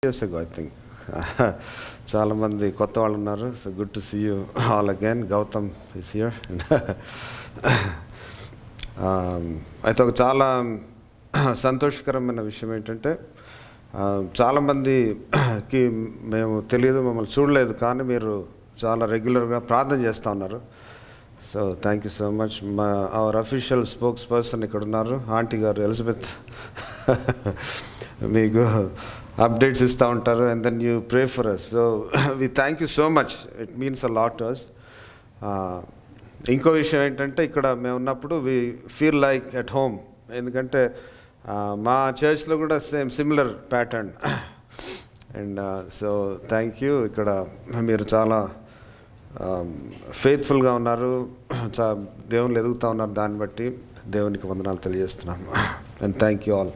years ago, I think. చాలా మంది కొత్త వాళ్ళు ఉన్నారు. So good to see you all again. Gautam is here. అయితే ఒక చాలా సంతోషకరమైన విషయం ఏంటంటే చాలామందికి మేము తెలియదు, మమ్మల్ని చూడలేదు, కానీ మీరు చాలా రెగ్యులర్గా ప్రార్థన చేస్తూ ఉన్నారు. So thank you so much. Our official spokesperson ఇక్కడ ఉన్నారు, ఆంటీ గారు ఎలిజబెత్. మీకు అప్డేట్స్ ఇస్తూ ఉంటారు, and then you pray for us. So we thank you so much. It means a lot to us. ఇంకో విషయం ఏంటంటే ఇక్కడ మేము ఉన్నప్పుడు we feel like at home. ఎందుకంటే మా చర్చ్లో కూడా similar pattern. And so thank you. ఇక్కడ మీరు చాలా ఫెయిత్ఫుల్గా ఉన్నారు, దేవుళ్ళు ఎదుగుతూ ఉన్నారు. దాన్ని బట్టి దేవునికి వందనాలు తెలియజేస్తున్నాము. And thank you all.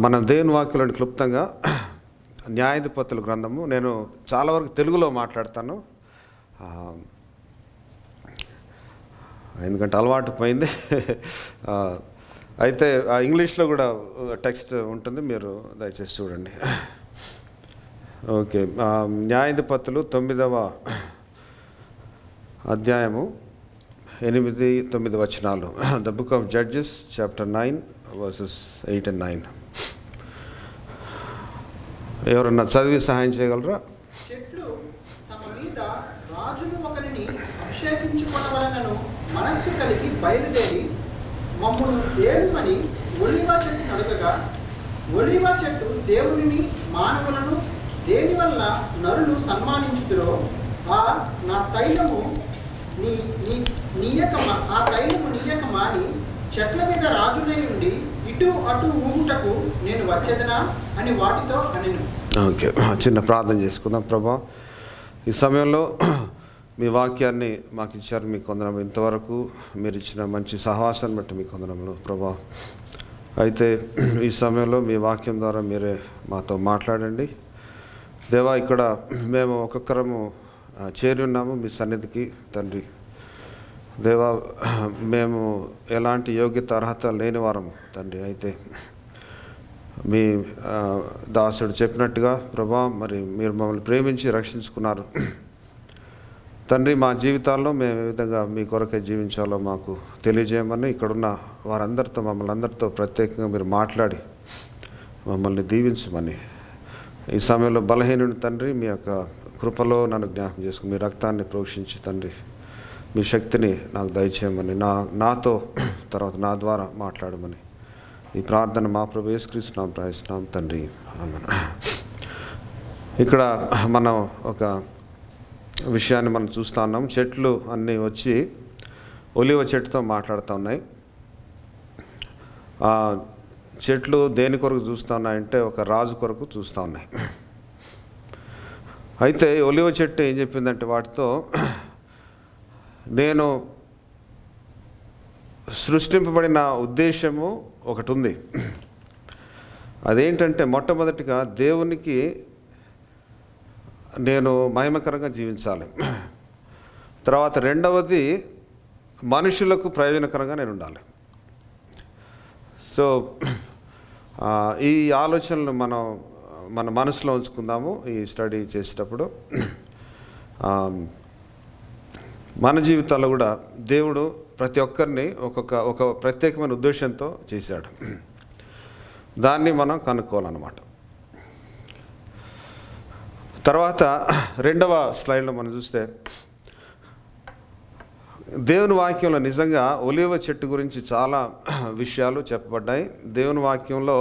మన దేవుని వాక్యంలోని క్లుప్తంగా న్యాయాధిపతుల గ్రంథము, నేను చాలా వరకు తెలుగులో మాట్లాడతాను ఎందుకంటే అలవాటు పోయింది. అయితే ఇంగ్లీష్లో కూడా టెక్స్ట్ ఉంటుంది, మీరు దయచేసి చూడండి. ఓకే. న్యాయాధిపతులు 9వ అధ్యాయము 8-9 వచనాలు. The book of judges chapter 9 verses 8 and 9. ఎవరన్నా చదివి సహాయం చేయగలరా? చెట్లు తమ మీద రాజును ఒకరిని అభిషేకించుకొనవలెనను మనస్సు కలిగి బయలుదేరి మమ్మును ఏలుమని ఒలీవ చెట్టు అడగగా, ఒలీవ చెట్టు దేవునిని మానవులను దేనివల్ల నరులు సన్మానించుదురో నా తైలము నీయక మాని చెట్ల మీద రాజునై ఉండి ఇటు అటు ఊగుటకు నేను వచ్చేదనా అని వాటితో అనెను. ఓకే, చిన్న ప్రార్థన చేసుకుందాం. ప్రభా, ఈ సమయంలో మీ వాక్యాన్ని మాకు ఇచ్చారు, మీకు వందనం. ఇంతవరకు మీరు ఇచ్చిన మంచి సహవాసాన్ని బట్టి మీకు వందనములు ప్రభా. అయితే ఈ సమయంలో మీ వాక్యం ద్వారా మీరే మాతో మాట్లాడండి దేవా. ఇక్కడ మేము ఒక్కొక్కరము చేరి ఉన్నాము మీ సన్నిధికి తండ్రి. దేవా, మేము ఎలాంటి యోగ్యత అర్హత లేని వారము తండ్రి. అయితే మీ దాసుడు చెప్పినట్టుగా ప్రభా, మరి మీరు మమ్మల్ని ప్రేమించి రక్షించుకున్నారు తండ్రి. మా జీవితాల్లో మేము ఏ విధంగా మీ కొరకే జీవించాలో మాకు తెలియజేయమని ఇక్కడున్న వారందరితో, మమ్మల్ని అందరితో ప్రత్యేకంగా మీరు మాట్లాడి మమ్మల్ని దీవించమని, ఈ సమయంలో బలహీనుని తండ్రి మీ యొక్క కృపలో నన్ను జ్ఞాపకం చేసుకుని మీ రక్తాన్ని ప్రోక్షించి తండ్రి మీ శక్తిని నాకు దయచేయమని, నాతో తర్వాత నా ద్వారా మాట్లాడమని ఈ ప్రార్థన మా ప్రభు యేసుక్రీస్తు ప్రార్థిస్తున్నాం తండ్రి, ఆమేన్. ఇక్కడ మనం ఒక విషయాన్ని మనం చూస్తూ ఉన్నాం. చెట్లు అన్నీ వచ్చి ఒలివ చెట్టుతో మాట్లాడుతూ ఉన్నాయి. చెట్లు దేని కొరకు చూస్తూ ఉన్నాయంటే ఒక రాజు కొరకు చూస్తూ ఉన్నాయి. అయితే ఒలివ చెట్టు ఏం చెప్పిందంటే వాటితో, నేను సృష్టింపబడిన ఉద్దేశము ఒకటి ఉంది. అదేంటంటే మొట్టమొదటిగా దేవునికి నేను మహిమకరంగా జీవించాలి. తర్వాత రెండవది మనుషులకు ప్రయోజనకరంగా నేను ఉండాలి. సో ఈ ఆలోచనలు మన మనసులో ఉంచుకుందాము ఈ స్టడీ చేసేటప్పుడు. మన జీవితాల్లో కూడా దేవుడు ప్రతి ఒక్కరిని ఒక ప్రత్యేకమైన ఉద్దేశంతో చేశాడు. దాన్ని మనం కనుక్కోవాలన్నమాట. తర్వాత రెండవ స్లైడ్లో మనం చూస్తే దేవుని వాక్యంలో నిజంగా ఒలీవ చెట్టు గురించి చాలా విషయాలు చెప్పబడ్డాయి. దేవుని వాక్యంలో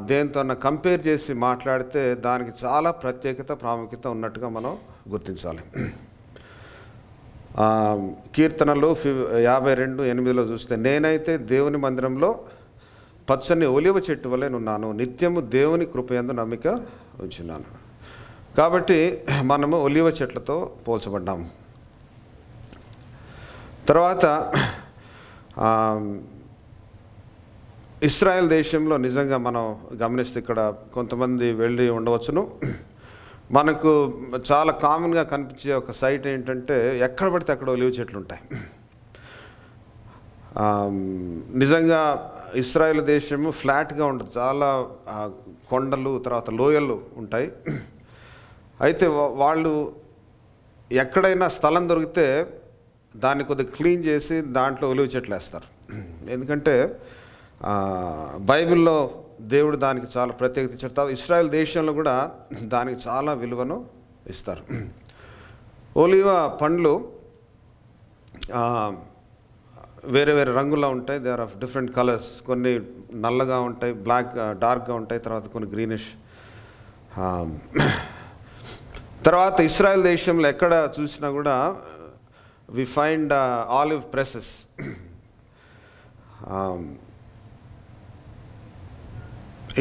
దేనితో కంపేర్ చేసి మాట్లాడితే దానికి చాలా ప్రత్యేకత, ప్రాముఖ్యత ఉన్నట్టుగా మనం గుర్తించాలి. కీర్తనలు 52:8 చూస్తే, నేనైతే దేవుని మందిరంలో పచ్చని ఒలివ చెట్టు వలె నున్నాను, నిత్యము దేవుని కృపయందు నమ్మిక ఉంచున్నాను. కాబట్టి మనము ఒలివ చెట్లతో పోల్చబడ్డాము. తర్వాత ఇస్రాయెల్ దేశంలో నిజంగా మనం గమనిస్తే ఇక్కడ కొంతమంది వెళ్ళి ఉండవచ్చును. మనకు చాలా కామన్గా కనిపించే ఒక సైట్ ఏంటంటే ఎక్కడ పడితే అక్కడ ఒలివ చెట్లు ఉంటాయి. నిజంగా ఇశ్రాయేల్ దేశము ఫ్లాట్గా ఉంటుంది, చాలా కొండలు తర్వాత లోయలు ఉంటాయి. అయితే వాళ్ళు ఎక్కడైనా స్థలం దొరికితే దాన్ని కొద్దిగా క్లీన్ చేసి దాంట్లో ఒలివ చెట్లు వేస్తారు. ఎందుకంటే బైబిల్లో దేవుడు దానికి చాలా ప్రత్యేకత ఇచ్చారు. ఇశ్రాయేల్ దేశంలో కూడా దానికి చాలా విలువను ఇస్తారు. ఒలివ పండ్లు వేరే వేరే రంగుల్లో ఉంటాయి. They are of different colours. కొన్ని నల్లగా ఉంటాయి, డార్క్గా ఉంటాయి, తర్వాత కొన్ని గ్రీనిష్. తర్వాత ఇశ్రాయేల్ దేశంలో ఎక్కడ చూసినా కూడా వి ఫైండ్ ఆలివ్ ప్రెసెస్.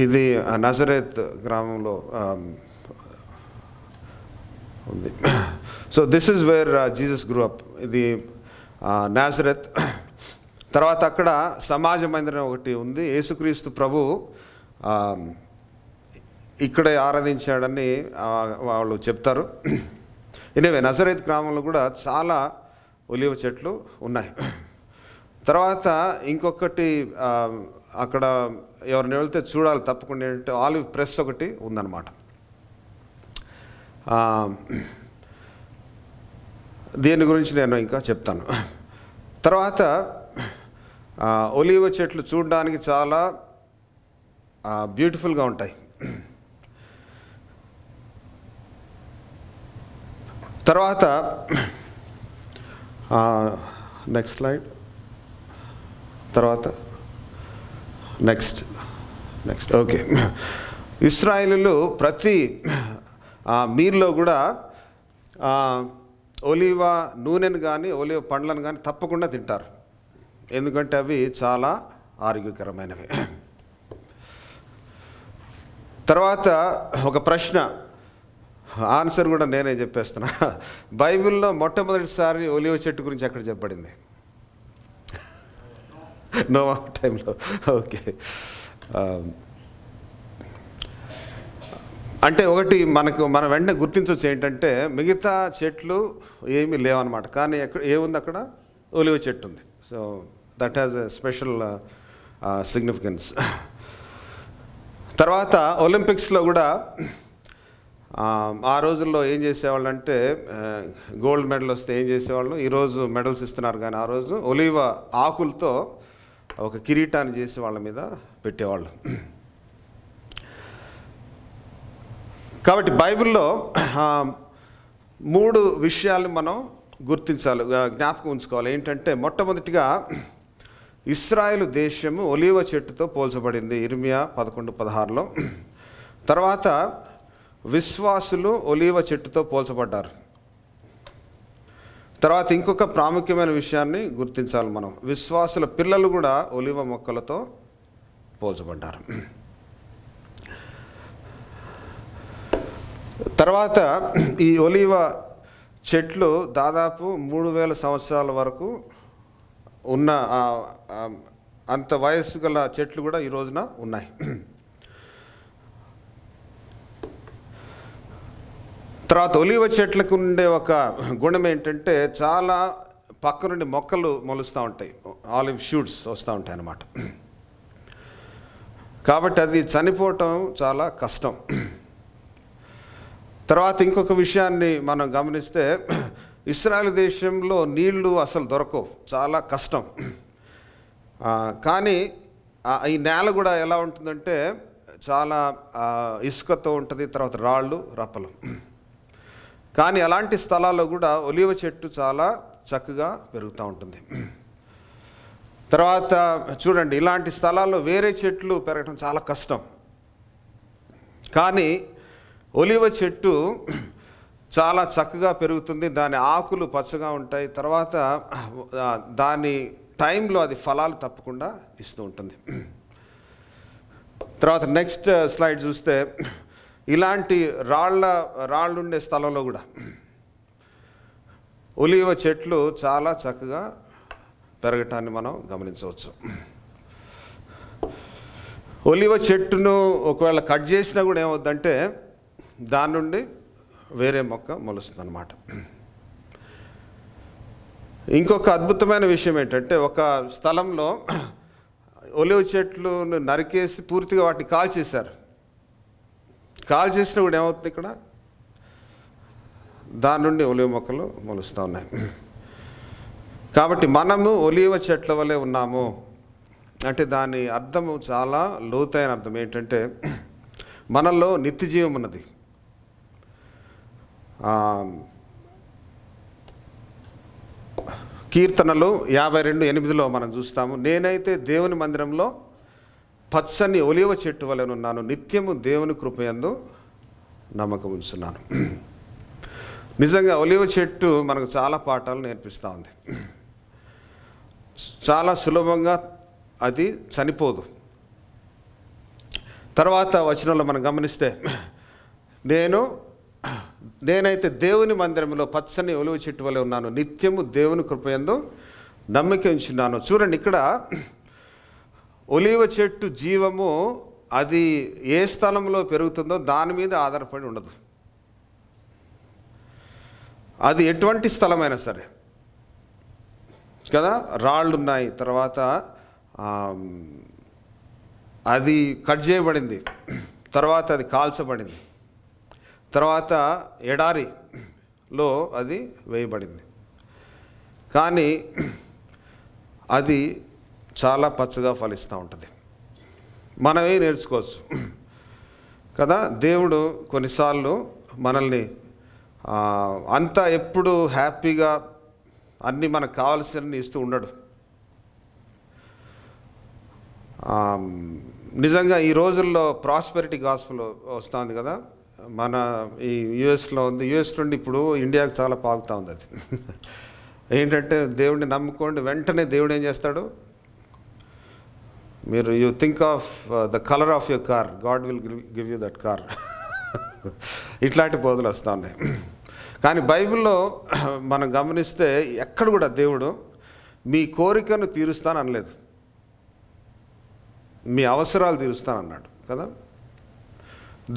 ఇది నజరేత్ గ్రామంలో ఉంది. So this is where Jesus grew up. ఇది నాజరేత్. తర్వాత అక్కడ సమాజ మందిరం ఒకటి ఉంది. యేసుక్రీస్తు ప్రభు ఇక్కడే ఆరాధించాడని వాళ్ళు చెప్తారు. ఎనివే నజరేత్ గ్రామంలో కూడా చాలా ఒలివ చెట్లు ఉన్నాయి. తర్వాత ఇంకొకటి అక్కడ ఎవరిని వెళ్తే చూడాలి తప్పకుండా ఏంటంటే ఆలివ్ ప్రెస్ ఒకటి ఉందన్నమాట. దీని గురించి నేను ఇంకా చెప్తాను. తర్వాత ఒలివ చెట్లు చూడడానికి చాలా బ్యూటిఫుల్గా ఉంటాయి. తర్వాత నెక్స్ట్ స్లైడ్. తర్వాత నెక్స్ట్ ఓకే. ఇశ్రాయేలీయులు ప్రతి మీల్లో కూడా ఒలివ నూనెను కానీ ఒలివ పండ్లను కానీ తప్పకుండా తింటారు. ఎందుకంటే అవి చాలా ఆరోగ్యకరమైనవి. తర్వాత ఒక ప్రశ్న, ఆన్సర్ కూడా నేనే చెప్పేస్తున్నా. బైబిల్లో మొట్టమొదటిసారి ఒలివ చెట్టు గురించి ఎక్కడ చెప్పబడింది? నోవా టైంలో. ఓకే. అంటే ఒకటి మనం వెంటనే గుర్తించవచ్చు ఏంటంటే మిగతా చెట్లు ఏమీ లేవన్నమాట, కానీ ఏముంది అక్కడ? ఒలివ చెట్టు ఉంది. So that has a special significance. తర్వాత ఒలింపిక్స్లో కూడా ఆ రోజుల్లో ఏం చేసేవాళ్ళు అంటే గోల్డ్ మెడల్ వస్తే ఏం చేసేవాళ్ళు, ఈరోజు మెడల్స్ ఇస్తున్నారు కానీ ఆ రోజు ఒలివ ఆకులతో ఒక కిరీటాన్ని చేసి వాళ్ళ మీద పెట్టేవాళ్ళు. కాబట్టి బైబిల్లో 3 విషయాలు మనం గుర్తించాలి, జ్ఞాపకం ఉంచుకోవాలి. ఏంటంటే మొట్టమొదటిగా ఇశ్రాయేలు దేశము ఒలివ చెట్టుతో పోల్చబడింది ఇర్మియా 11:16లో. తర్వాత విశ్వాసులు ఒలివ చెట్టుతో పోల్చబడ్డారు. తర్వాత ఇంకొక ప్రాముఖ్యమైన విషయాన్ని గుర్తించాలి మనం, విశ్వాసుల పిల్లలు కూడా ఒలివ మొక్కలతో పోల్చబడ్డారు. తర్వాత ఈ ఒలివ చెట్లు దాదాపు 3000 సంవత్సరాల వరకు ఉన్న అంత వయస్సు గల చెట్లు కూడా ఈ రోజున ఉన్నాయి. తర్వాత ఒలివ చెట్లకు ఉండే ఒక గుణం ఏంటంటే చాలా పక్క నుండి మొక్కలు మొలుస్తూ ఉంటాయి, ఆలివ్ షూట్స్ వస్తూ ఉంటాయి అన్నమాట. కాబట్టి అది చనిపోవటం చాలా కష్టం. తర్వాత ఇంకొక విషయాన్ని మనం గమనిస్తే ఇశ్రాయేల్ దేశంలో నీళ్లు అసలు దొరకవు, చాలా కష్టం. కానీ ఈ నేల కూడా ఎలా ఉంటుందంటే చాలా ఇసుకతో ఉంటుంది, తర్వాత రాళ్ళు రప్పలు. కానీ అలాంటి స్థలాల్లో కూడా ఒలివ చెట్టు చాలా చక్కగా పెరుగుతూ ఉంటుంది. తర్వాత చూడండి, ఇలాంటి స్థలాల్లో వేరే చెట్లు పెరగడం చాలా కష్టం, కానీ ఒలివ చెట్టు చాలా చక్కగా పెరుగుతుంది. దాని ఆకులు పచ్చగా ఉంటాయి. తర్వాత దాని టైంలో అది ఫలాలు తప్పకుండా ఇస్తూ ఉంటుంది. తర్వాత నెక్స్ట్ స్లైడ్ చూస్తే ఇలాంటి రాళ్ళు ఉండే స్థలంలో కూడా ఒలివ చెట్లు చాలా చక్కగా పెరగటాన్ని మనం గమనించవచ్చు. ఒలివ చెట్టును ఒకవేళ కట్ చేసినా కూడా ఏమవుద్దంటే దాని నుండి వేరే మొక్క మొలుస్తుంది అన్నమాట. ఇంకొక అద్భుతమైన విషయం ఏంటంటే, ఒక స్థలంలో ఒలివ చెట్లను నరికేసి పూర్తిగా వాటిని కాల్చేశారు. కాల్చేసినా కూడా ఏమవుతుంది, ఇక్కడ దాని నుండి ఒలివ మొక్కలు మొలుస్తూ ఉన్నాయి. కాబట్టి మనము ఒలివ చెట్ల వలె ఉన్నాము అంటే దాని అర్థము చాలా లోతైన అర్థం ఏంటంటే, మనలో నిత్య జీవం ఉన్నది. కీర్తనలు 52:8 మనం చూస్తాము, నేనైతే దేవుని మందిరంలో పచ్చని ఒలివ చెట్టు వలె ఉన్నాను, నిత్యము దేవుని కృపయందు నమ్మకం ఉంచున్నాను. నిజంగా ఒలివ చెట్టు మనకు చాలా పాఠాలు నేర్పిస్తూ ఉంది. చాలా సులభంగా అది చనిపోదు. తర్వాత వచనంలో మనం గమనిస్తే, నేనైతే దేవుని మందిరంలో పచ్చని ఒలివ చెట్టు వలె ఉన్నాను, నిత్యము దేవుని కృపయందు నమ్మిక ఉంచున్నాను. చూడండి, ఇక్కడ ఒలివ చెట్టు జీవము అది ఏ స్థలంలో పెరుగుతుందో దాని మీద ఆధారపడి ఉండదు. అది ఎటువంటి స్థలమైనా సరే కదా, రాళ్ళు ఉన్నాయి, తర్వాత అది కట్ చేయబడింది, తర్వాత అది కాల్చబడింది, తర్వాత ఎడారిలో అది వేయబడింది, కానీ అది చాలా పచ్చగా ఫలిస్తూ ఉంటుంది. మనమే నేర్చుకోవచ్చు కదా. దేవుడు కొన్నిసార్లు మనల్ని అంతా ఎప్పుడు హ్యాపీగా అన్నీ మనకు కావాల్సినవి ఇస్తూ ఉండడు. నిజంగా ఈ రోజుల్లో ప్రాస్పెరిటీ గాస్పెల్ వస్తుంది కదా, మన ఈ యుఎస్లో ఉంది. యుఎస్ నుండి ఇప్పుడు ఇండియాకి చాలా పాకుతూ ఉంది. అది ఏంటంటే, దేవుడిని నమ్ముకోండి, వెంటనే దేవుడు ఏం చేస్తాడు, మీరు you think of the colour of your car, God will give you that car. ఇట్లాంటి బోధలు వస్తూ ఉన్నాయి. కానీ బైబిల్లో మనం గమనిస్తే ఎక్కడ కూడా దేవుడు మీ కోరికను తీరుస్తాను అనలేదు, మీ అవసరాలు తీరుస్తానన్నాడు కదా.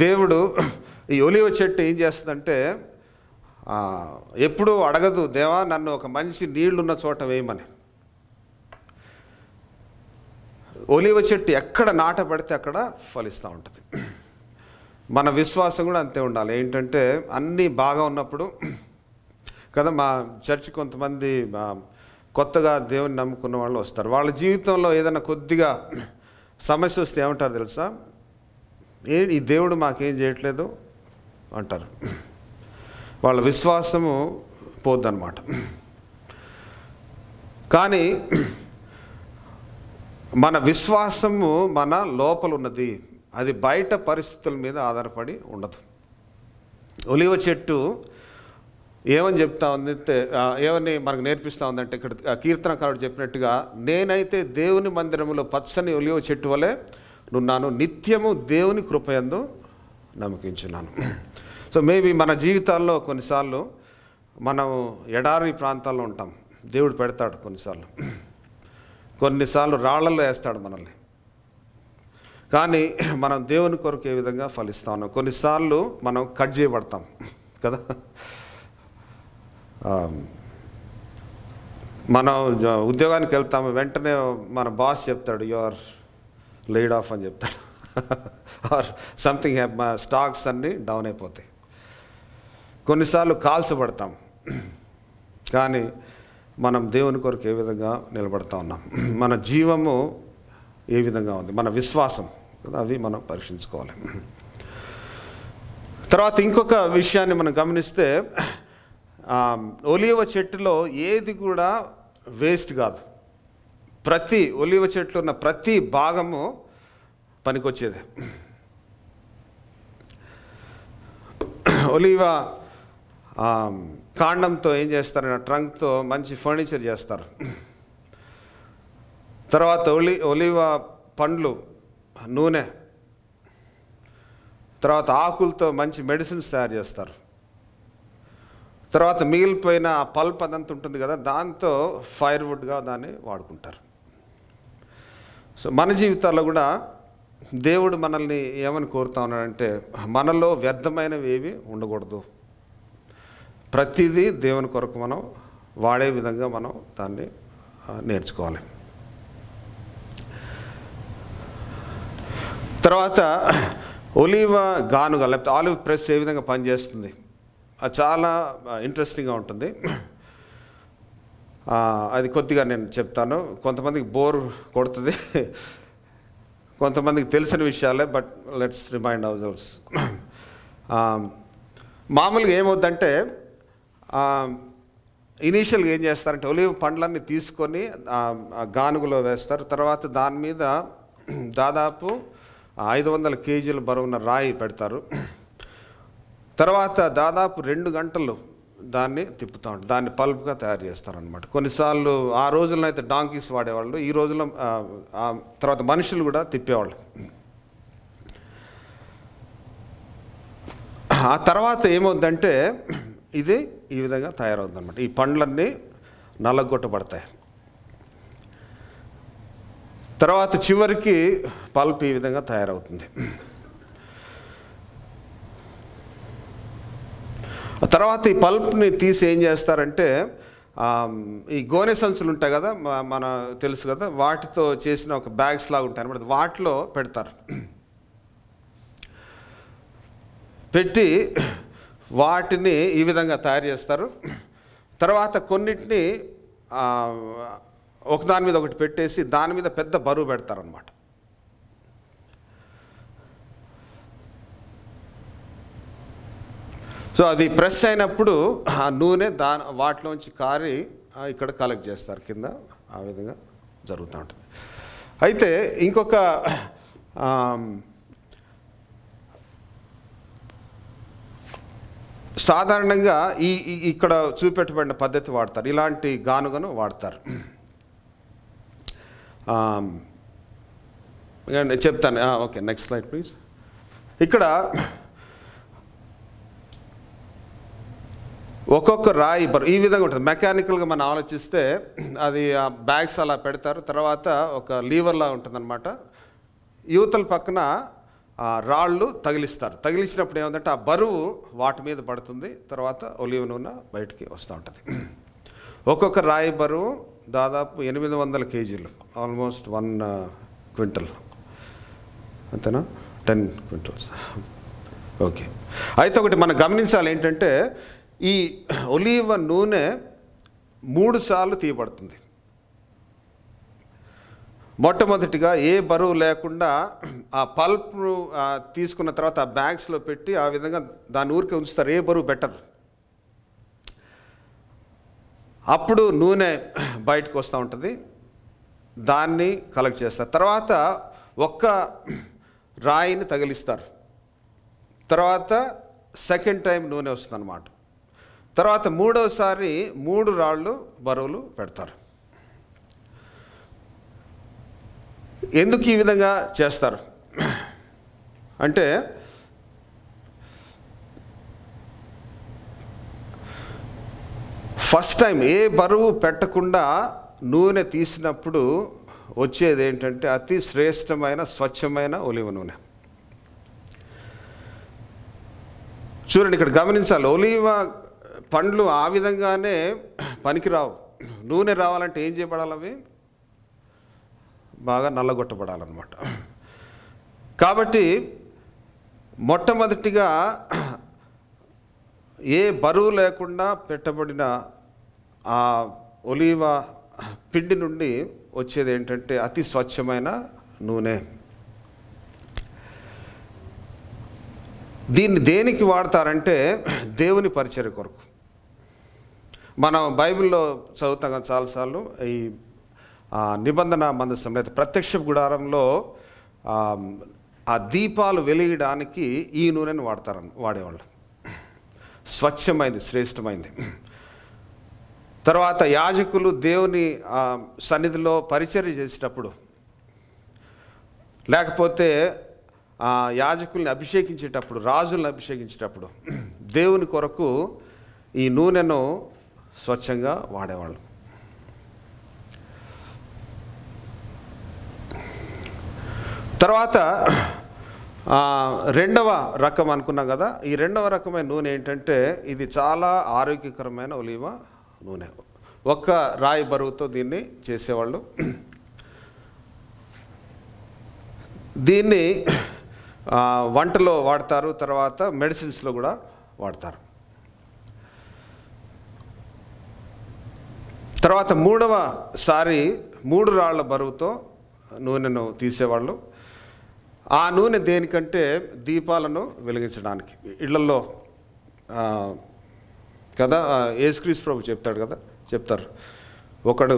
దేవుడు ఈ ఒలివ చెట్టు ఏం చేస్తుందంటే, ఎప్పుడూ అడగదు, దేవా నన్ను ఒక మంచి నీళ్లున్న చోట వేయమని. ఒలివ చెట్టు ఎక్కడ నాటబడితే అక్కడ ఫలిస్తూ ఉంటుంది. మన విశ్వాసం కూడా అంతే ఉండాలి. ఏంటంటే, అన్నీ బాగా ఉన్నప్పుడు కదా, మా చర్చి కొంతమంది కొత్తగా దేవుని నమ్ముకున్న వాళ్ళు వస్తారు. వాళ్ళ జీవితంలో ఏదైనా కొద్దిగా సమస్య వస్తే ఏమంటారు తెలుసా, ఈ దేవుడు మాకేం చేయట్లేదు అంటారు. వాళ్ళ విశ్వాసము పోద్దన్నమాట. కానీ మన విశ్వాసము మన లోపల ఉన్నది, అది బయట పరిస్థితుల మీద ఆధారపడి ఉండదు. ఒలివ చెట్టు ఏమని చెప్తా ఉందంటే, ఏమని మనకు నేర్పిస్తూ ఉందంటే, ఇక్కడ కీర్తనకారుడు చెప్పినట్టుగా, నేనైతే దేవుని మందిరంలో పచ్చని ఒలివ చెట్టు వలె నున్నాను, నిత్యము దేవుని కృపయందు నమ్మకించున్నాను. సో మేబీ మన జీవితాల్లో కొన్నిసార్లు మనం ఎడారి ప్రాంతాల్లో ఉంటాం, దేవుడు పెడతాడు కొన్నిసార్లు రాళ్లలో వేస్తాడు మనల్ని. కానీ మనం దేవుని కొరకు ఏ విధంగా ఫలిస్తా ఉన్నాం. కొన్నిసార్లు మనం కట్ చేయబడతాం కదా. మనం ఉద్యోగానికి వెళ్తాము, వెంటనే మన బాస్ చెప్తాడు, యు ఆర్ లేడ్ ఆఫ్ అని చెప్తాడు. ఆర్ సంథింగ్ మా స్టాక్స్ అన్నీ డౌన్ అయిపోతాయి. కొన్నిసార్లు కాల్చబడతాం, కానీ మనం దేవుని కొరకు ఏ విధంగా నిలబడతా ఉన్నాం, మన జీవము ఏ విధంగా ఉంది, మన విశ్వాసం కదా, అవి మనం పరీక్షించుకోవాలి. తర్వాత ఇంకొక విషయాన్ని మనం గమనిస్తే, ఒలివ చెట్టులో ఏది కూడా వేస్ట్ కాదు. ప్రతి ఒలివ చెట్లు ఉన్న ప్రతి భాగము పనికొచ్చేదే. ఒలివ కాండంతో ఏం చేస్తారంటే, ట్రంక్తో మంచి ఫర్నిచర్ చేస్తారు. తర్వాత ఒలివ పండ్లు, నూనె, తర్వాత ఆకులతో మంచి మెడిసిన్స్ తయారు చేస్తారు. తర్వాత మిగిలిపోయిన ఆ పల్ప్ అదంతా ఉంటుంది కదా, దాంతో ఫైర్వుడ్గా దాన్ని వాడుకుంటారు. సో మన జీవితాల్లో కూడా దేవుడు మనల్ని ఏమని కోరుతా ఉన్నాడంటే, మనలో వ్యర్థమైనవి ఏవి ఉండకూడదు, ప్రతిదీ దేవుని కొరకు మనం వాడే విధంగా మనం దాన్ని నేర్చుకోవాలి. తర్వాత ఒలీవ గానుగ లేకపోతే ఆలివ్ ప్రెస్ ఏ విధంగా పనిచేస్తుంది, అది చాలా ఇంట్రెస్టింగ్గా ఉంటుంది. అది కొద్దిగా నేను చెప్తాను. కొంతమందికి బోర్ కొడుతుంది, కొంతమందికి తెలిసిన విషయాలే, బట్ లెట్స్ రిమైండ్ అవర్స్. మామూలుగా ఏమవుద్దంటే ఇనీషియల్గా ఏం చేస్తారంటే ఒలివ్ పండ్లన్నీ తీసుకొని గానుగలో వేస్తారు. తర్వాత దాని మీద దాదాపు 500 కేజీల బరువున్న రాయి పెడతారు. తర్వాత దాదాపు 2 గంటలు దాన్ని తిప్పుతూ ఉంటారు. దాన్ని పల్ప్గా తయారు చేస్తారనమాట. కొన్నిసార్లు ఆ రోజుల్లో అయితే డాంకీస్ వాడేవాళ్ళు, ఈ రోజుల్లో తర్వాత మనుషులు కూడా తిప్పేవాళ్ళు. ఆ తర్వాత ఏమవుద్దంటే ఇది ఈ విధంగా తయారవుతుంది అనమాట. ఈ పండ్లన్నీ నల్లగొట్టబడతాయి. తర్వాత చివరికి పల్ప్ ఈ విధంగా తయారవుతుంది. తర్వాత ఈ పల్ప్ని తీసి ఏం చేస్తారంటే ఈ గోనె సంచులు ఉంటాయి కదా, మన తెలుసు కదా, వాటితో చేసిన ఒక బ్యాగ్స్ లాగా ఉంటాయి అన్నమాట. వాటిలో పెడతారు. పెట్టి వాటిని ఈ విధంగా తయారు చేస్తారు. తర్వాత కొన్నిటిని ఒకదాని మీద ఒకటి పెట్టేసి దాని మీద పెద్ద బరువు పెడతారనమాట. సో అది ప్రెస్ అయినప్పుడు ఆ నూనె వాటిలోంచి కారి ఇక్కడ కలెక్ట్ చేస్తారు కింద. ఆ విధంగా జరుగుతూ ఉంటుంది. అయితే ఇంకొక సాధారణంగా ఇక్కడ చూపెట్టబడిన పద్ధతి వాడతారు, ఇలాంటి గానుగను వాడతారు. చెప్తాను. Okay, next slide please. ఇక్కడ ఒక్కొక్క రాయి ఈ విధంగా ఉంటుంది. మెకానికల్గా మనం ఆలోచిస్తే అది బ్యాగ్స్ అలా పెడతారు. తర్వాత ఒక లీవర్లా ఉంటుందన్నమాట. యువతల పక్కన రాళ్ళు తగిలిస్తారు. తగిలించినప్పుడు ఏమంటే ఆ బరువు వాటి మీద పడుతుంది. తర్వాత ఒలివ్ నూనె బయటికి వస్తూ ఉంటుంది. ఒక్కొక్క రాయి బరువు దాదాపు 800 కేజీలు, ఆల్మోస్ట్ 1 క్వింటల్, అంతేనా? 10 క్వింటల్స్. ఓకే. అయితే ఒకటి మనం గమనించాలి ఏంటంటే ఈ ఒలీవ నూనె 3 సార్లు తీయబడుతుంది. మొట్టమొదటిగా ఏ బరువు లేకుండా ఆ పల్ప్ను తీసుకున్న తర్వాత ఆ బ్యాగ్స్లో పెట్టి ఆ విధంగా దాన్ని ఊరికే ఉంచుతారు, ఏ బరువు పెట్టరు. అప్పుడు నూనె బయటకు వస్తూ ఉంటుంది. దాన్ని కలెక్ట్ చేస్తారు. తర్వాత ఒక్క రాయిని తగిలిస్తారు. తర్వాత సెకండ్ టైం నూనె వస్తుంది అన్నమాట. తర్వాత మూడోసారి 3 రాళ్ళు బరువులు పెడతారు. ఎందుకు ఈ విధంగా చేస్తారు అంటే ఫస్ట్ టైం ఏ బరువు పెట్టకుండా నూనె తీసినప్పుడు వచ్చేది ఏంటంటే అతి శ్రేష్టమైన స్వచ్ఛమైన ఒలివ నూనె. చూడండి, ఇక్కడ గమనించాలి. ఒలివ పండ్లు ఆ విధంగానే పనికిరావు. నూనె రావాలంటే ఏం చేయబడాలి? అవి బాగా నల్లగొట్టబడాలన్నమాట. కాబట్టి మొట్టమొదటిగా ఏ బరువు లేకుండా పెట్టబడిన ఆ ఒలివ పిండి నుండి వచ్చేది ఏంటంటే అతి స్వచ్ఛమైన నూనె. దీన్ని దేనికి వాడతారంటే దేవుని పరిచర్య కొరకు. మనం బైబిల్లో చదువుతాం కదా చాలాసార్లు. ఈ నిబంధన మందసం లేదా ప్రత్యక్ష గుడారంలో ఆ దీపాలు వెలిగడానికి ఈ నూనెను వాడేవాళ్ళు. స్వచ్ఛమైంది, శ్రేష్టమైంది. తర్వాత యాజకులు దేవుని సన్నిధిలో పరిచర్య చేసేటప్పుడు, లేకపోతే యాజకుల్ని అభిషేకించేటప్పుడు, రాజుల్ని అభిషేకించేటప్పుడు దేవుని కొరకు ఈ నూనెను స్వచ్ఛంగా వాడేవాళ్ళు. తర్వాత రెండవ రకం అనుకున్నాం కదా. ఈ రెండవ రకమైన నూనె ఏంటంటే ఇది చాలా ఆరోగ్యకరమైన ఒలివ నూనె. ఒక్క రాయి బరువుతో దీన్ని చేసేవాళ్ళు. దీన్ని వంటలో వాడతారు, తర్వాత మెడిసిన్స్లో కూడా వాడతారు. తర్వాత 3వసారి 3 రాళ్ల బరువుతో నూనెను తీసేవాళ్ళు. ఆ నూనె దేనికంటే దీపాలను వెలిగించడానికి. ఇళ్లలో కదా యేసుక్రీస్తు ప్రభు చెప్తారు, ఒకడు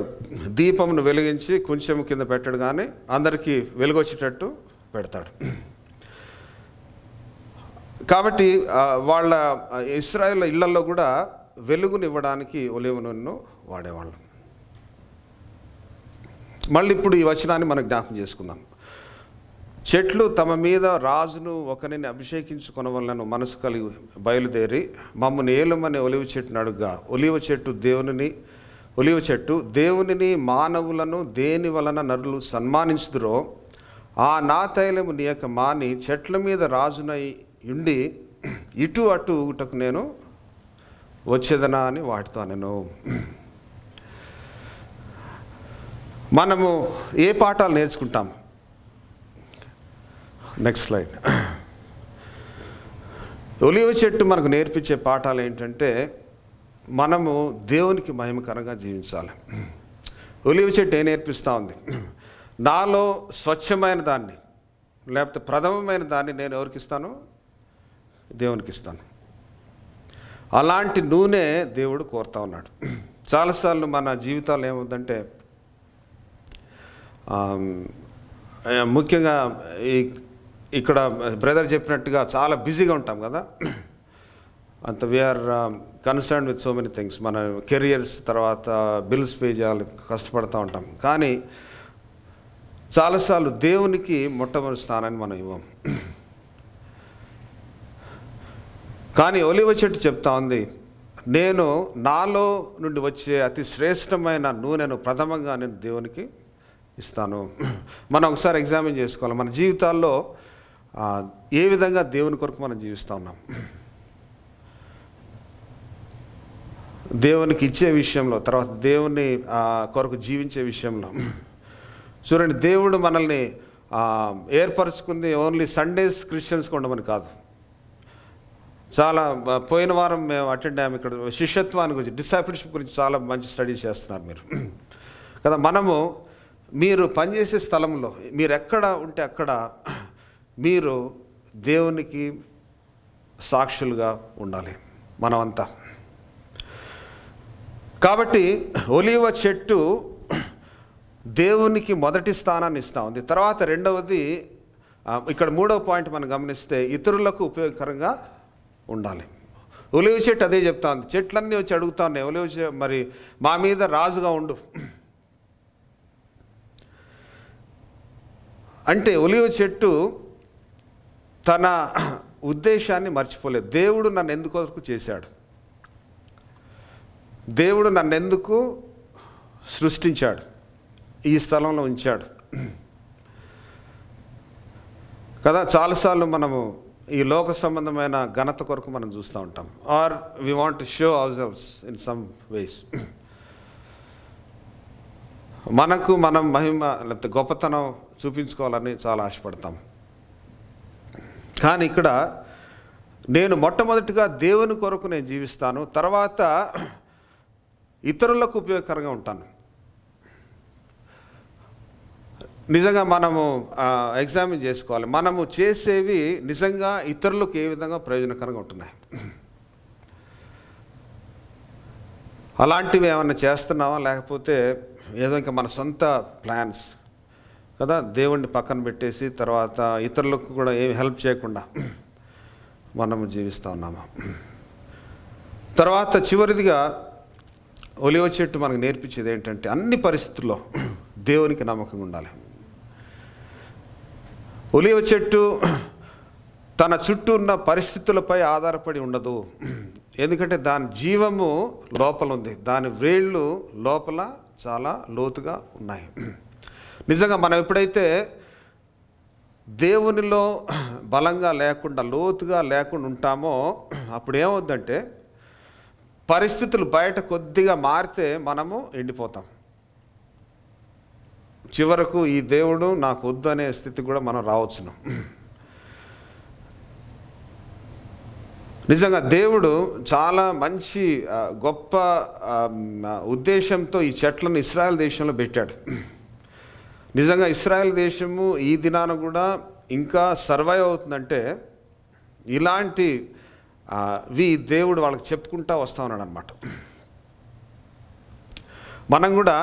దీపమును వెలిగించి కొంచెం కింద పెట్టడు కానీ అందరికీ వెలుగొచ్చేటట్టు పెడతాడు. కాబట్టి వాళ్ళ ఇశ్రాయేల్ ఇళ్లలో కూడా వెలుగునివ్వడానికి ఒలీవ నూనెను వాడేవాళ్ళు. మళ్ళీ ఇప్పుడు ఈ వచనాన్ని మనం జ్ఞాపకం చేసుకుందాం. చెట్లు తమ మీద రాజును ఒకరిని అభిషేకించుకొనవలెను మనసు కలిగి బయలుదేరి మమ్మల్ని ఏలుమని ఒలివ చెట్టును అడుగ్గా, ఒలివ చెట్టు దేవునిని మానవులను దేని వలన నరులు సన్మానించుదురో ఆ నా తైలము నీయక మాని చెట్ల మీద రాజునై ఉండి ఇటు అటు ఊటకు నేను వచ్చేదనా అని వాటితో నేను. మనము ఏ పాఠాలు నేర్చుకుంటాం? Next slide. ఒలివ చెట్టు మనకు నేర్పించే పాఠాలు ఏంటంటే మనము దేవునికి మహిమకరంగా జీవించాలి. ఒలివ చెట్టు ఏం నేర్పిస్తూ ఉంది? నాలో స్వచ్ఛమైన దాన్ని, లేకపోతే ప్రథమమైన దాన్ని నేను ఎవరికి ఇస్తాను? దేవునికి ఇస్తాను. అలాంటి నూనె దేవుడు కోరుతా ఉన్నాడు. చాలాసార్లు మన జీవితాలు ఏముందంటే, ముఖ్యంగా ఇక్కడ బ్రదర్ చెప్పినట్టుగా చాలా బిజీగా ఉంటాం కదా, అంత we are concern with so many things. మన కెరియర్స్, తర్వాత బిల్స్ పే చేయాలి, కష్టపడుతూ ఉంటాం. కానీ చాలాసార్లు దేవునికి మొట్టమొదటి స్థానాన్ని మనం ఇవ్వం. కానీ ఒలివ చెట్టు చెప్తా ఉంది, నేను నాలో నుండి వచ్చే అతి శ్రేష్టమైన నూనెను ప్రథమంగా నేను దేవునికి ఇస్తాను. మనం ఒకసారి ఎగ్జామిన్ చేసుకోవాలి, మన జీవితాల్లో ఏ విధంగా దేవుని కొరకు మనం జీవిస్తూ ఉన్నాం. దేవునికి ఇచ్చే విషయంలో, తర్వాత దేవుని కొరకు జీవించే విషయంలో. చూడండి, దేవుడు మనల్ని ఏర్పరచుకుంది ఓన్లీ సండేస్ క్రిస్టియన్స్గా ఉండమని కాదు. చాలా పోయిన వారం మేము అటెండ్ అయ్యాము. ఇక్కడ శిష్యత్వాన్ని గురించి, డిసైపుల్షిప్ గురించి చాలా మంచి స్టడీస్ చేస్తున్నారు మీరు కదా. మనము మీరు పనిచేసే స్థలంలో మీరు ఎక్కడ ఉంటే అక్కడ మీరు దేవునికి సాక్షులుగా ఉండాలి మనమంతా. కాబట్టి ఒలీవ చెట్టు దేవునికి మొదటి స్థానాన్ని ఇస్తూ ఉంది. తర్వాత రెండవది, ఇక్కడ 3వ పాయింట్ మనం గమనిస్తే, ఇతరులకు ఉపయోగకరంగా ఉండాలి. ఒలీవ చెట్టు అదే చెప్తా ఉంది. చెట్లన్నీ వచ్చి అడుగుతా ఉన్నాయి, ఒలీవ మరి మా మీద రాజుగా ఉండు అంటే. ఒలీవ చెట్టు తన ఉద్దేశాన్ని మర్చిపోలేదు. దేవుడు నన్ను ఎందుకు చేశాడు, దేవుడు నన్ను ఎందుకు సృష్టించాడు, ఈ స్థలంలో ఉంచాడు కదా. చాలాసార్లు మనము ఈ లోక సంబంధమైన ఘనత కొరకు మనం చూస్తూ ఉంటాం. Are we want to show our in some ways. మనకు మనం మహిమ లేకపోతే గొప్పతనం చూపించుకోవాలని చాలా ఆశపడతాం. కానీ ఇక్కడ నేను మొట్టమొదటిగా దేవుని కొరకు నేను జీవిస్తాను, తర్వాత ఇతరులకు ఉపయోగకరంగా ఉంటాను. నిజంగా మనము ఎగ్జామిన్ చేసుకోవాలి, మనము చేసేవి నిజంగా ఇతరులకు ఏ విధంగా ప్రయోజనకరంగా ఉంటున్నాయి. అలాంటివి ఏమన్నా చేస్తున్నావా, లేకపోతే ఏదో ఇంకా మన సొంత ప్లాన్స్ కదా, దేవుణ్ణి పక్కన పెట్టేసి తర్వాత ఇతరులకు కూడా ఏమి హెల్ప్ చేయకుండా మనము జీవిస్తూ ఉన్నామా. తర్వాత చివరిదిగా ఒలీవ చెట్టు మనకు నేర్పించేది ఏంటంటే, అన్ని పరిస్థితుల్లో దేవునికి నమ్మకంగా ఉండాలి. ఒలీవ చెట్టు తన చుట్టూ ఉన్న పరిస్థితులపై ఆధారపడి ఉండదు. ఎందుకంటే దాని జీవము లోపల ఉంది, దాని వేళ్ళు లోపల చాలా లోతుగా ఉన్నాయి. నిజంగా మనం ఎప్పుడైతే దేవునిలో బలంగా లేకుండా, లోతుగా లేకుండా ఉంటామో, అప్పుడు ఏమవుద్దంటే పరిస్థితులు బయట కొద్దిగా మారితే మనము ఎండిపోతాం. చివరకు ఈ దేవుడు నాకు వద్దు అనే స్థితి కూడా మనం రావచ్చును. నిజంగా దేవుడు చాలా మంచి గొప్ప ఉద్దేశంతో ఈ చెట్లను ఇశ్రాయేల్ దేశంలో పెట్టాడు. నిజంగా ఇశ్రాయేల్ దేశము ఈ దినాన కూడా ఇంకా సర్వైవ్ అవుతుందంటే ఇలాంటి దేవుడు వాళ్ళకి చెప్పుకుంటా వస్తూ ఉన్నాడు అన్నమాట. మనం కూడా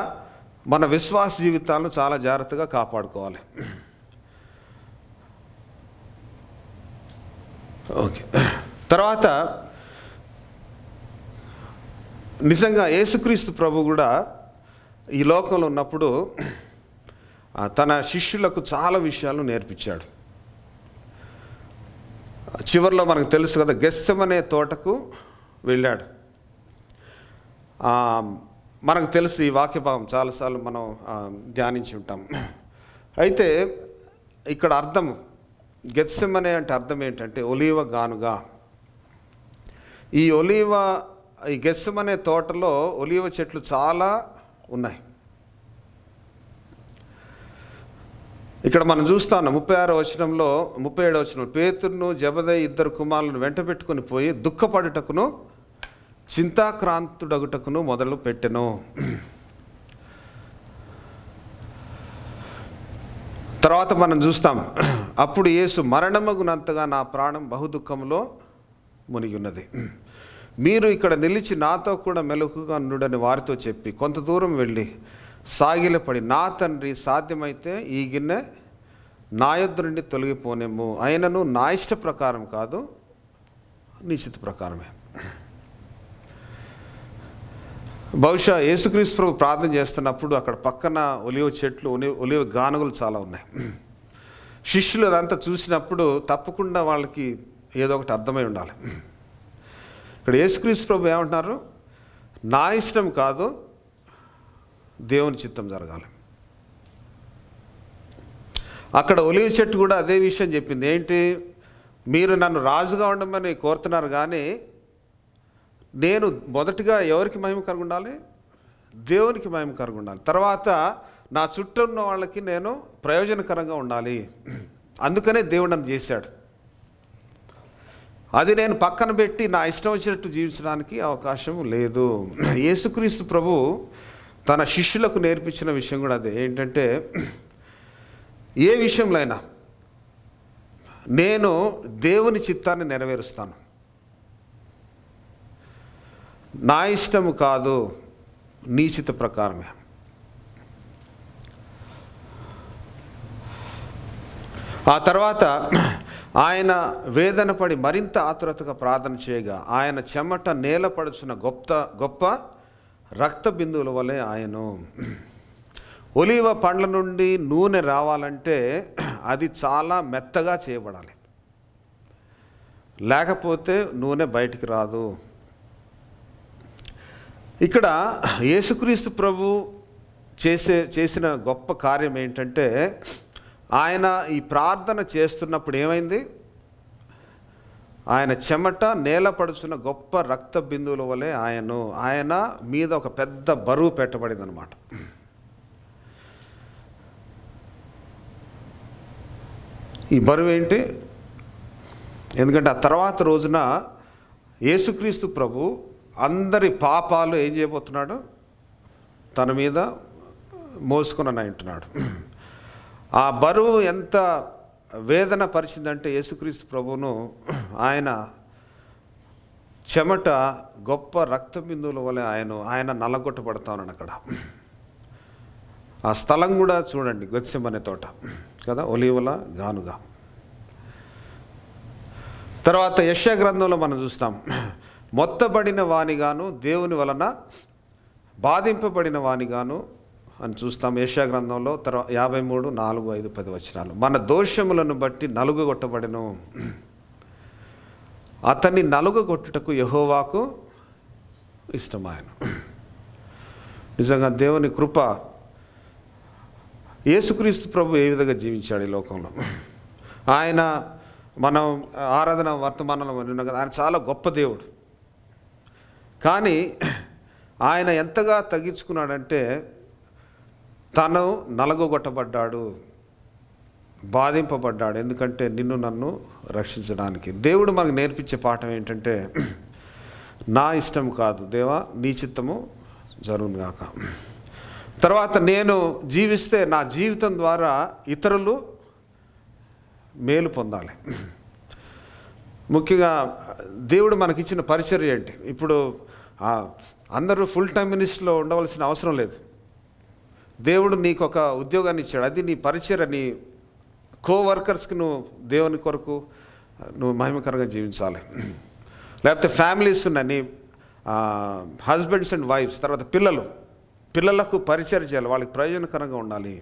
మన విశ్వాస జీవితాలను చాలా జాగ్రత్తగా కాపాడుకోవాలి. ఓకే, తర్వాత నిజంగా యేసుక్రీస్తు ప్రభు కూడా ఈ లోకంలో ఉన్నప్పుడు తన శిష్యులకు చాలా విషయాలు నేర్పించాడు. చివరిలో మనకు తెలుసు కదా, గెత్సెమనే తోటకు వెళ్ళాడు. మనకు తెలుసు ఈ వాక్యభావం చాలాసార్లు మనం ధ్యానించి ఉంటాం. అయితే ఇక్కడ అర్థం గెత్సెమనే అంటే అర్థం ఏంటంటే ఒలీవ గానుగా. ఈ గెత్సెమనే తోటలో ఒలీవ చెట్లు చాలా ఉన్నాయి. ఇక్కడ మనం చూస్తాం 36వ వచనంలో 37వ వచనం, పేతురును జెబెదయి 2 కుమారులను వెంట పెట్టుకుని పోయి దుఃఖపడుటకును చింతాక్రాంతుడగుటకును మొదలు పెట్టెను. తర్వాత మనం చూస్తాం, అప్పుడు యేసు మరణమగునంతగా నా ప్రాణం బహుదుఃఖంలో మునిగి ఉన్నది. మీరు ఇక్కడ నిలిచి నాతో కూడా మెలకుగా ఉండుడని వారితో చెప్పి కొంత దూరం వెళ్ళి సాగిలపడి, నా తండ్రి, సాధ్యమైతే ఈ గిన్నె నా యొద్ద నుండి తొలగిపోనేమో, అయినను నా ఇష్ట ప్రకారం కాదు, నీ చిత్త ప్రకారమే. బహుశా యేసుక్రీస్తు ప్రభు ప్రార్థన చేస్తున్నప్పుడు అక్కడ పక్కన ఒలివ చెట్లు, ఒలివ గానుగలు చాలా ఉన్నాయి. శిష్యులు అదంతా చూసినప్పుడు తప్పకుండా వాళ్ళకి ఏదో ఒకటి అర్థమై ఉండాలి. ఇక్కడ యేసుక్రీస్తు ప్రభు ఏమంటున్నారు? నా ఇష్టం కాదు, దేవుని చిత్తం జరగాలి. అక్కడ ఒలివ చెట్టు కూడా అదే విషయం చెప్పింది. ఏంటి? మీరు నన్ను రాజుగా ఉండమని కోరుతున్నారు, కానీ నేను మొదటిగా ఎవరికి మహిమకరంగా ఉండాలి? దేవునికి మహిమకరంగా ఉండాలి. తర్వాత నా చుట్టూ ఉన్న వాళ్ళకి నేను ప్రయోజనకరంగా ఉండాలి. అందుకనే దేవుడు నన్ను చేశాడు. అది నేను పక్కన పెట్టి నా ఇష్టం వచ్చినట్టు జీవించడానికి అవకాశం లేదు. యేసుక్రీస్తు ప్రభు తన శిష్యులకు నేర్పించిన విషయం కూడా అదే. ఏంటంటే, ఏ విషయంలో అయినా నేను దేవుని చిత్తాన్ని నెరవేరుస్తాను, నా ఇష్టము కాదు, నీ చిత్త ప్రకారమే. ఆ తర్వాత ఆయన వేదన పడి మరింత ఆతురతగా ప్రార్థన చేయగా ఆయన చెమట నేల పడుచున్న గొప్ప రక్త బిందువుల వలె ఆయను. ఒలీవ పండ్ల నుండి నూనె రావాలంటే అది చాలా మెత్తగా చేయబడాలి, లేకపోతే నూనె బయటికి రాదు. ఇక్కడ యేసుక్రీస్తు ప్రభు చేసిన గొప్ప కార్యం ఏంటంటే, ఆయన ఈ ప్రార్థన చేస్తున్నప్పుడు ఏమైంది? ఆయన చెమట నేల పడుచున్న గొప్ప రక్త బిందువుల వలె ఆయన మీద ఒక పెద్ద బరువు పెట్టబడింది అన్నమాట. ఈ బరువు ఏంటి? ఎందుకంటే ఆ తర్వాత రోజున యేసుక్రీస్తు ప్రభు అందరి పాపాలు ఏం చేయబోతున్నాడు? తన మీద మోసుకొని అంటున్నాడు. ఆ బరువు ఎంత వేదన పరిచిందంటే యేసుక్రీస్తు ప్రభువును ఆయన చెమట గొప్ప రక్త బిందువుల వలె ఆయన నల్లగొట్టబడతా ఉన్నాడు అక్కడ. ఆ స్థలం కూడా చూడండి, గెత్సెమనే తోట కదా, ఒలీవల గానుగా. తర్వాత యెషయా గ్రంథంలో మనం చూస్తాం, మొత్తబడిన వానిగాను దేవుని వలన బాధింపబడిన వానిగాను అని చూస్తాం. యెషయా గ్రంథంలో 53, 4, 5, 10 వచనాలు. మన దోషములను బట్టి నలుగగొట్టబడెను, అతన్ని నలుగగొట్టుటకు యెహోవాకు ఇష్టమాయెను. నిజంగా దేవుని కృప. యేసుక్రీస్తు ప్రభు ఏ విధంగా జీవించాడు ఈ లోకంలో? ఆయన మనం ఆరాధన వర్తమానంలో విన్నాం కదా, ఆయన చాలా గొప్ప దేవుడు. కానీ ఆయన ఎంతగా తగ్గించుకున్నాడంటే తను నలగొట్టబడ్డాడు, బాధింపబడ్డాడు. ఎందుకంటే నిన్ను నన్ను రక్షించడానికి. దేవుడు మనకు నేర్పించే పాఠం ఏంటంటే నా ఇష్టం కాదు దేవా, నీ చిత్తము జరుగును గాక. తర్వాత నేను జీవిస్తే నా జీవితం ద్వారా ఇతరులు మేలు పొందాలి. ముఖ్యంగా దేవుడు మనకిచ్చిన పరిచర్య ఏంటి? ఇప్పుడు అందరూ ఫుల్ టైం మినిస్ట్రీలో ఉండవలసిన అవసరం లేదు. దేవుడు నీకు ఒక ఉద్యోగాన్ని ఇచ్చాడు, అది నీ పరిచర్య. నీ కోవర్కర్స్కి నువ్వు దేవుని కొరకు నువ్వు మహిమకరంగా జీవించాలి. లేకపోతే ఫ్యామిలీస్ ఉన్నాయి, నీ హస్బెండ్స్ అండ్ వైఫ్స్, తర్వాత పిల్లలకు పరిచర్య చేయాలి, వాళ్ళకి ప్రయోజనకరంగా ఉండాలి.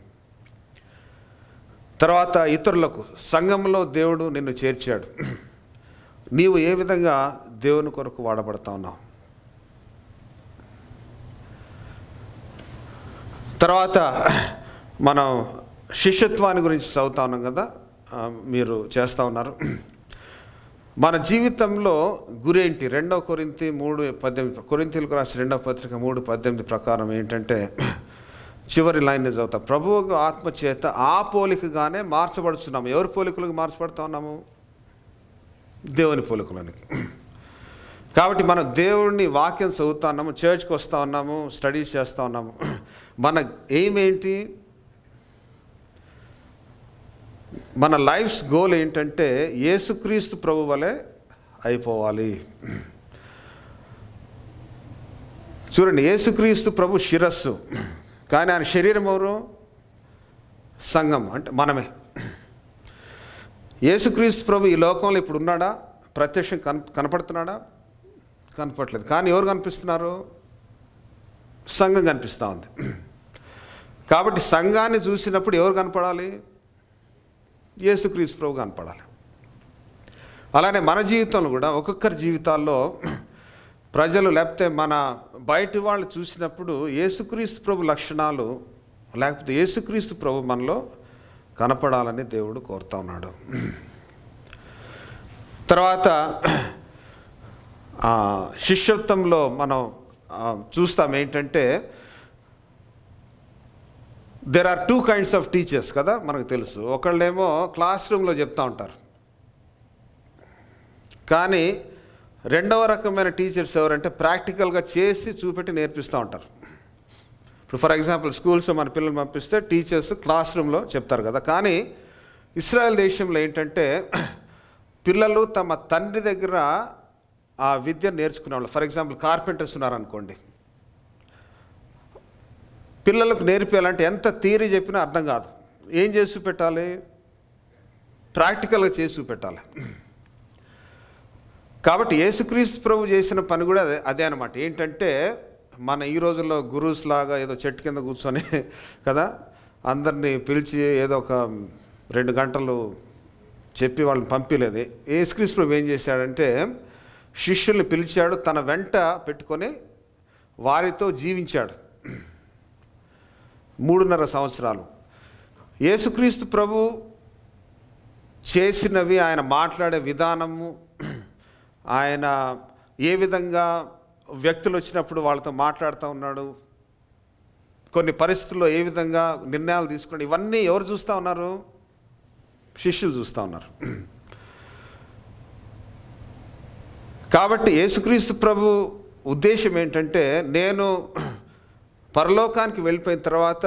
తర్వాత ఇతరులకు, సంఘంలో దేవుడు నిన్ను చేర్చాడు, నీవు ఏ విధంగా దేవుని కొరకు వాడబడతా ఉన్నావు. తర్వాత మనం శిష్యత్వాన్ని గురించి చదువుతా ఉన్నాం కదా, మీరు చేస్తూ ఉన్నారు. మన జీవితంలో గురేంటి? 2 కొరింథీ 3:18, కొరింథీయులకు రాసిన 2వ పత్రిక 3:18 ప్రకారం ఏంటంటే, చివరి లైన్ చదువుతా. ప్రభువుకు ఆత్మ చేత ఆ పోలికగానే మార్చబడుతున్నాము. ఎవరి పోలికలకు మార్చబడుతూ ఉన్నాము? దేవుని పోలికలోనికి. కాబట్టి మనం దేవుడిని వాక్యం చదువుతా ఉన్నాము, చర్చ్కి వస్తూ ఉన్నాము, స్టడీస్ చేస్తూ ఉన్నాము. మన ఎయిమ్ ఏంటి? మన లైఫ్స్ గోల్ ఏంటంటే యేసుక్రీస్తు ప్రభు వలె అయిపోవాలి. చూడండి, యేసుక్రీస్తు ప్రభు శిరస్సు, కానీ ఆయన శరీరం ఎవరు? సంఘం, అంటే మనమే. యేసుక్రీస్తు ప్రభు ఈ లోకంలో ఇప్పుడు ఉన్నాడా? ప్రత్యక్షం కనపడుతున్నాడా? కనపడలేదు. కానీ ఎవరు కనిపిస్తున్నారు? సంఘం కనిపిస్తూ ఉంది. కాబట్టి సంఘాన్ని చూసినప్పుడు ఎవరు కనపడాలి? యేసుక్రీస్తు ప్రభు కనపడాలి. అలానే మన జీవితంలో కూడా ఒక్కొక్కరి జీవితాల్లో ప్రజలు లేకపోతే మన బయటి వాళ్ళు చూసినప్పుడు యేసుక్రీస్తు ప్రభు లక్షణాలు లేకపోతే యేసుక్రీస్తు ప్రభు మనలో కనపడాలని దేవుడు కోరుతా ఉన్నాడు. తర్వాత శిష్యత్వంలో మనం చూస్తాం ఏంటంటే there are 2 kinds of teachers కదా, మనకు తెలుసు. ఒకళ్ళేమో క్లాస్ రూమ్లో చెప్తూ ఉంటారు, కానీ రెండవ రకమైన టీచర్స్ ఎవరంటే ప్రాక్టికల్గా చేసి చూపెట్టి నేర్పిస్తూ ఉంటారు. ఇప్పుడు ఫర్ ఎగ్జాంపుల్ స్కూల్స్లో మన పిల్లలు పంపిస్తే టీచర్స్ క్లాస్ రూమ్లో చెప్తారు కదా, కానీ ఇస్రాయెల్ దేశంలో ఏంటంటే పిల్లలు తమ తండ్రి దగ్గర ఆ విద్య నేర్చుకునే వాళ్ళు. ఫర్ ఎగ్జాంపుల్ కార్పెంటర్స్ ఉన్నారనుకోండి, పిల్లలకు నేర్పించాలంటే ఎంత థియరీ చెప్పినా అర్థం కాదు. ఏం చేసి చూపెట్టాలి? ప్రాక్టికల్గా చేసి చూపెట్టాలి. కాబట్టి యేసుక్రీస్తు ప్రభు చేసిన పని కూడా అదే అనమాట. ఏంటంటే మన ఈ రోజుల్లో గురూస్ లాగా ఏదో చెట్టు కింద కూర్చొని కదా అందరినీ పిలిచి ఏదో ఒక 2 గంటలు చెప్పి వాళ్ళని పంపించలేదు. యేసుక్రీస్తు ప్రభు ఏం చేశాడంటే శిష్యుల్ని పిలిచాడు, తన వెంట పెట్టుకొని వారితో జీవించాడు 3.5 సంవత్సరాలు. యేసుక్రీస్తు ప్రభు చేసినవి, ఆయన మాట్లాడే విధానము, ఆయన ఏ విధంగా వ్యక్తులు వచ్చినప్పుడు వాళ్ళతో మాట్లాడుతూ ఉన్నాడు, కొన్ని పరిస్థితుల్లో ఏ విధంగా నిర్ణయాలు తీసుకున్నాడు, ఇవన్నీ ఎవరు చూస్తూ ఉన్నారు? శిష్యులు చూస్తూ ఉన్నారు. కాబట్టి యేసుక్రీస్తు ప్రభు ఉద్దేశం ఏంటంటే నేను పరలోకానికి వెళ్ళిపోయిన తర్వాత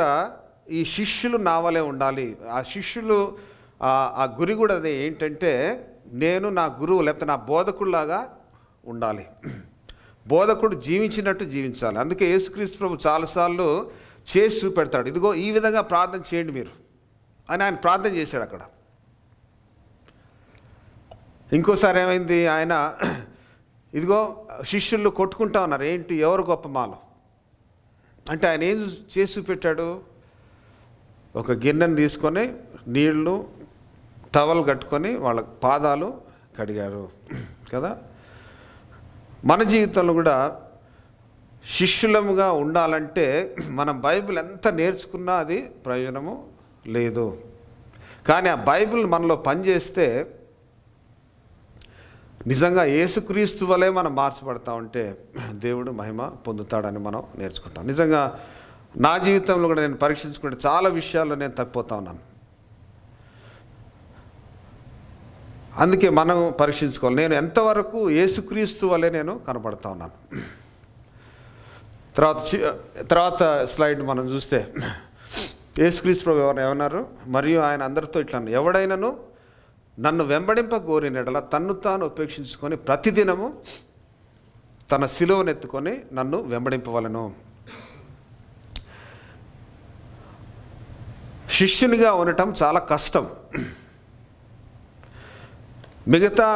ఈ శిష్యులు నా వలే ఉండాలి. ఆ శిష్యులు ఆ గురి కూడా అదే ఏంటంటే నేను నా గురువు లేకపోతే నా బోధకుడిలాగా ఉండాలి. బోధకుడు జీవించినట్టు జీవించాలి. అందుకే యేసుక్రీస్తు ప్రభు చాలాసార్లు చేసి చూపెడతాడు, ఇదిగో ఈ విధంగా ప్రార్థన చేయండి మీరు అని ఆయన ప్రార్థన చేశాడు అక్కడ. ఇంకోసారి ఏమైంది, ఆయన ఇదిగో శిష్యులు కొట్టుకుంటా ఉన్నారు, ఏంటి ఎవరు గొప్ప మాలో అంటే ఆయన ఏం చేసి చూపెట్టాడు? ఒక గిన్నెను తీసుకొని నీళ్లు టవల్ కట్టుకొని వాళ్ళ పాదాలు కడిగారు కదా. మన జీవితంలో కూడా శిష్యులముగా ఉండాలంటే మనం బైబిల్ ఎంత నేర్చుకున్నా అది ప్రయోజనము లేదు. కానీ ఆ బైబిల్ మనలో పనిచేస్తే నిజంగా యేసుక్రీస్తు వలె మనం మార్చబడతా ఉంటే దేవుడు మహిమ పొందుతాడని మనం నేర్చుకుంటాం. నిజంగా నా జీవితంలో కూడా నేను పరీక్షించుకుంటే చాలా విషయాల్లో నేను తప్పిపోతా ఉన్నాను. అందుకే మనం పరీక్షించుకోవాలి, నేను ఎంతవరకు యేసుక్రీస్తు వలె నేను కనపడతా ఉన్నాను. తర్వాత స్లైడ్ మనం చూస్తే యేసుక్రీస్తు ప్రభు ఏమన్నారు, మరియు ఆయన అందరితో ఇట్లా, ఎవడైనాను నన్ను వెంబడింప కోరినడల తన్ను తాను ఉపేక్షించుకొని ప్రతిదినము తన శిలువనెత్తుకొని నన్ను వెంబడింపవలను. శిష్యునిగా ఉండటం చాలా కష్టం. మిగతా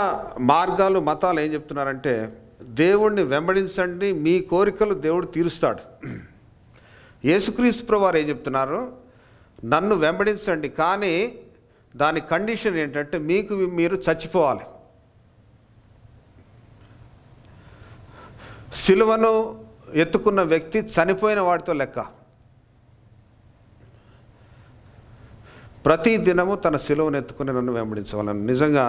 మార్గాలు మతాలు ఏం చెప్తున్నారంటే దేవుణ్ణి వెంబడించండి, మీ కోరికలు దేవుడు తీరుస్తాడు. యేసుక్రీస్తు ప్రభువారు ఏం చెప్తున్నారు, నన్ను వెంబడించండి, కానీ దాని కండిషన్ ఏంటంటే మీకు మీరు చచ్చిపోవాలి. సిలువను ఎత్తుకున్న వ్యక్తి చనిపోయిన వాడితో లెక్క. ప్రతి దినము తన సిలువను ఎత్తుకుని నన్ను వెంబడించవాలని. నిజంగా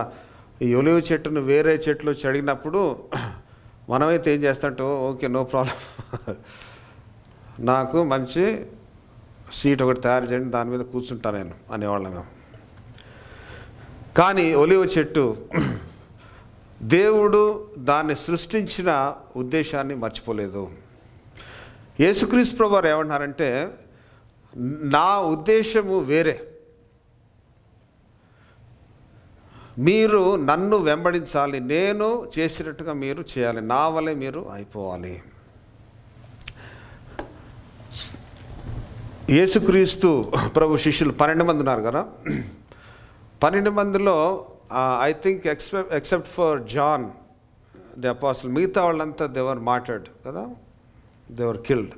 ఈ ఒలివ చెట్టును వేరే చెట్లు చెడిగినప్పుడు మనమైతే ఏం చేస్తాంటో, ఓకే నో ప్రాబ్లం, నాకు మంచి సీట్ ఒకటి తయారు చేయండి, దాని మీద కూర్చుంటా నేను అనేవాళ్ళం మేము. కానీ ఒలివ చెట్టు దేవుడు దాన్ని సృష్టించిన ఉద్దేశాన్ని మర్చిపోలేదు. యేసుక్రీస్తు ప్రభువారు ఏమంటున్నారంటే, నా ఉద్దేశము వేరే, మీరు నన్ను వెంబడించాలి, నేను చేసినట్టుగా మీరు చేయాలి, నా వలె మీరు అయిపోవాలి. యేసుక్రీస్తు ప్రభు శిష్యులు 12 మంది ఉన్నారు కదా. 12 మందిలో I think except for John the apostle, మిగతా వాళ్ళంతా దేవర్ మార్టర్డ్ కదా, దేవర్ కిల్డ్.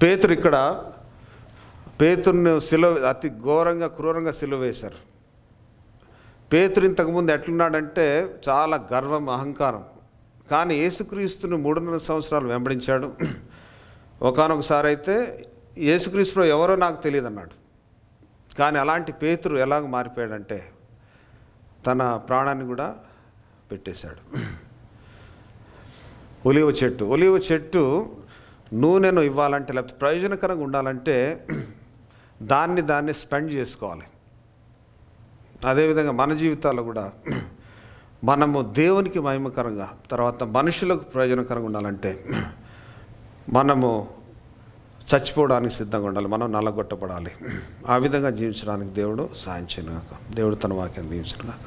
పేతురు ఇక్కడ పేతురుని అతి ఘోరంగా క్రూరంగా సిలువ వేశారు. పేతురు ఇంతకుముందు ఎట్లున్నాడంటే చాలా గర్వం, అహంకారం. కానీ యేసుక్రీస్తుని 3.5 సంవత్సరాలు వెంబడించాడు. ఒకానొకసారి అయితే యేసుక్రీస్తు ఎవరో నాకు తెలియదు అన్నాడు. కానీ అలాంటి పేతురు ఎలాగ మారిపోయాడంటే తన ప్రాణాన్ని కూడా పెట్టేశాడు. ఒలివ చెట్టు నూనెను ఇవ్వాలంటే, లేకపోతే ప్రయోజనకరంగా ఉండాలంటే దాన్ని స్పెండ్ చేసుకోవాలి. అదేవిధంగా మన జీవితాల్లో కూడా మనము దేవునికి మహిమకరంగా, తర్వాత మనుషులకు ప్రయోజనకరంగా ఉండాలంటే మనము చచ్చిపోవడానికి సిద్ధంగా ఉండాలి, మనం నల్లగొట్టబడాలి. ఆ విధంగా జీవించడానికి దేవుడు సాయం చేయను గాక. దేవుడు తన వాక్యాన్ని దీవించును గాక.